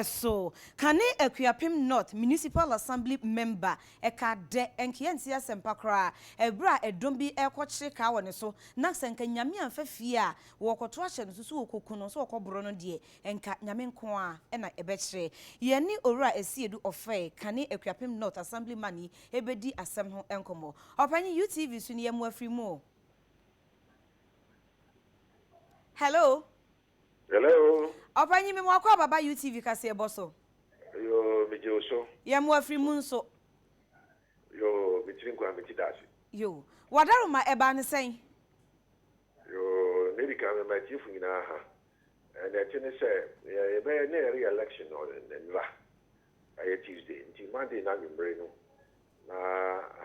So, Kane Akuapem North Municipal Assembly member eka de enkiensi asempakra ebra edombi ekoche ka woni so na senka nyame amfa fie a wokoto ahye no so wokokuno so wokobro no de enka nyame nko a na ebekire ye ni owura esiedu ofe Kane Akuapem North Assembly mani ebedi asem ho enkomo opanyi UTV so ne yemu afri mu. Hello. Hello. Opanyi me mwakwa baba UTV kase eboso. Yo, Mijoso. Yemu afri mu nso. Yo, Michinkwa Michidasi. Yo, wadaruma eba ne sen. Yo, maybe come my chief in aha. And I tell you, say, yeah, be near election or then I Tuesday. Until Monday, now in Breno. I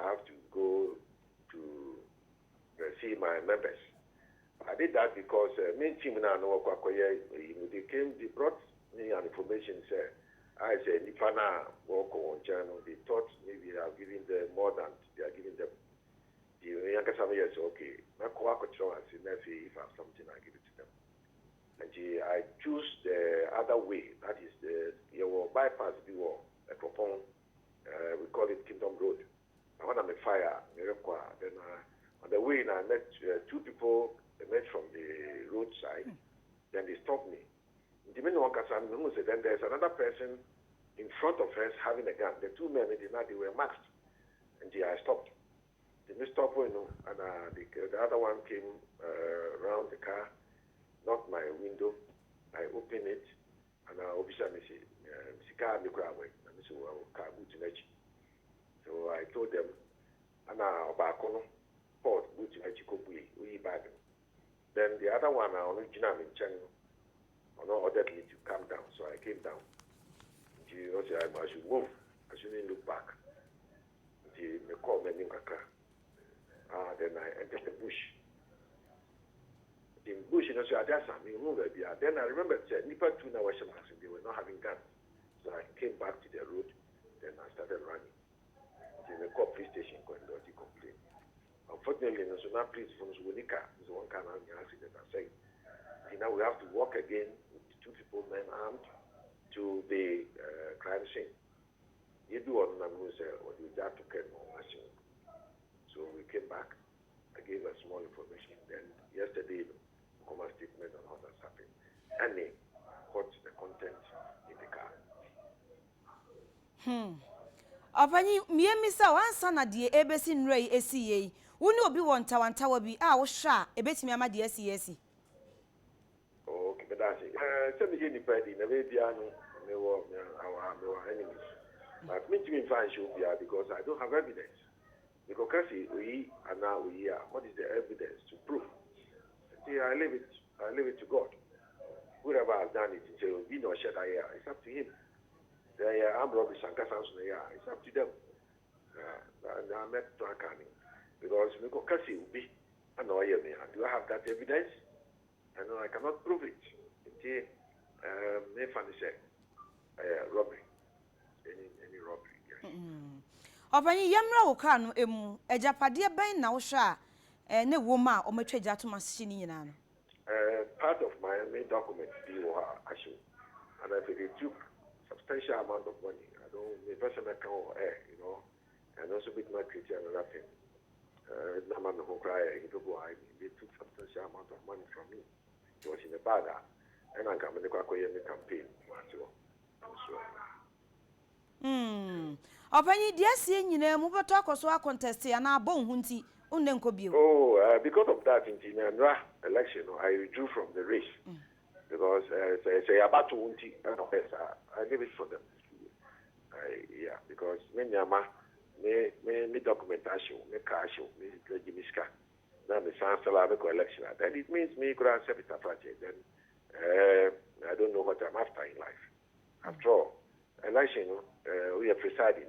have to go to see my members. I did that because main team now know they brought me an information, say, I said, Nipana walk on channel, they thought maybe they are giving them more than they are giving them. The younger some years, okay, not quite control and see if I have something, I give it to them. And I choose the other way, that is the your bypass the wall, a propon, we call it Kingdom Road. I want to make fire, then on the way, I met two people. They met from the roadside, then they stopped me. Then there's another person in front of us having a gun. The two men, they were masked. And I stopped. They stopped, and the other one came around the car, knocked my window. I opened it, and I obviously said, so I told them, and port, then the other one, ordered me to calm down, so I came down. She also said I should move. I shouldn't look back. She called me Kaka. Then I entered the bush. In bush, I just moved. Then I remembered that Nipa 2 now they were not having guns. So I came back to the road. Then I started running. She called police station going to complain. Unfortunately, national police from Zunika is one kind of accident. I say, now we have to walk again with two people, men armed, to the crime scene. You do on what you got to get more machine. So we came back. I gave us small information. Then yesterday, come a statement on how that's happened. And they got the content in the car. Opanyi miemisa wansa na die ebesi nrei esiye. Woni obi wonta wanta wabi a wo hwa ebetimi ama de esiye. Okay, but that's it. Some of the party, never be our enemies. But me to find show because I don't have evidence. Because we are now we are. What is the evidence to prove? See, I leave it to God. Whoever has done it, say, we know shed it's up to him. The armed robbery it's up to them. And I met to because we go Cassie will be annoy me. Do I have that evidence? I know I cannot prove it. Until me say robbery. Any robbery, yes. Opanyi yamra wo ka no emu ejapade ben na wo hwa ne woma o matwa gya to machine nyina no. Part of my main document be actually, and if they took substantial amount of money, I don't my personal account and also with my critique and other thing. They took substantial amount of money from me. It was in the bag, and I got the campaign. Opanyi dia sie nyina mu beto akoso a contest ya na abon hunti unne nkobio. Because of that in the election, I withdrew from the race. Because say about to hunti, I leave it for them. Yeah, because me documentation, me cash, me legimiska. Then the chancellor make election. Then it means me could accept it project. Then I don't know what I'm after in life. After all, election, we are presiding.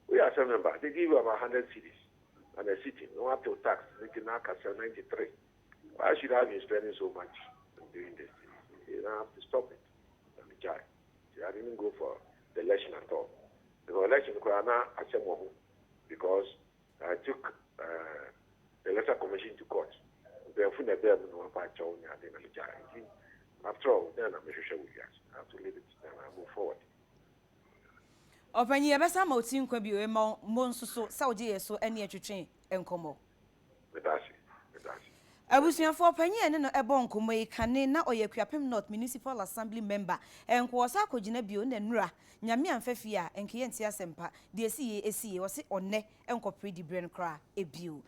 We are 7 members. They give you about 100 cities and a city. No have to tax. Making now 93. Why should I be spending so much doing this? You don't have to stop it. I didn't go for the election at all. The election because I took the letter commission to court. After all, then I'm sure we guys. I have to leave it and I move forward. Opanyi ebesa ma oti nkwa bi o ma mo nsuso Saudi yeso ene atwetwe enkomo. Medasi. Abusuafo opanyi ene no ebo nkomo ikane na Akuapem North Municipal Assembly member enko osa akogina bio na nura nyame amfafi a enke yenti asempa de esiye wo se onne enko predi brain kra ebio.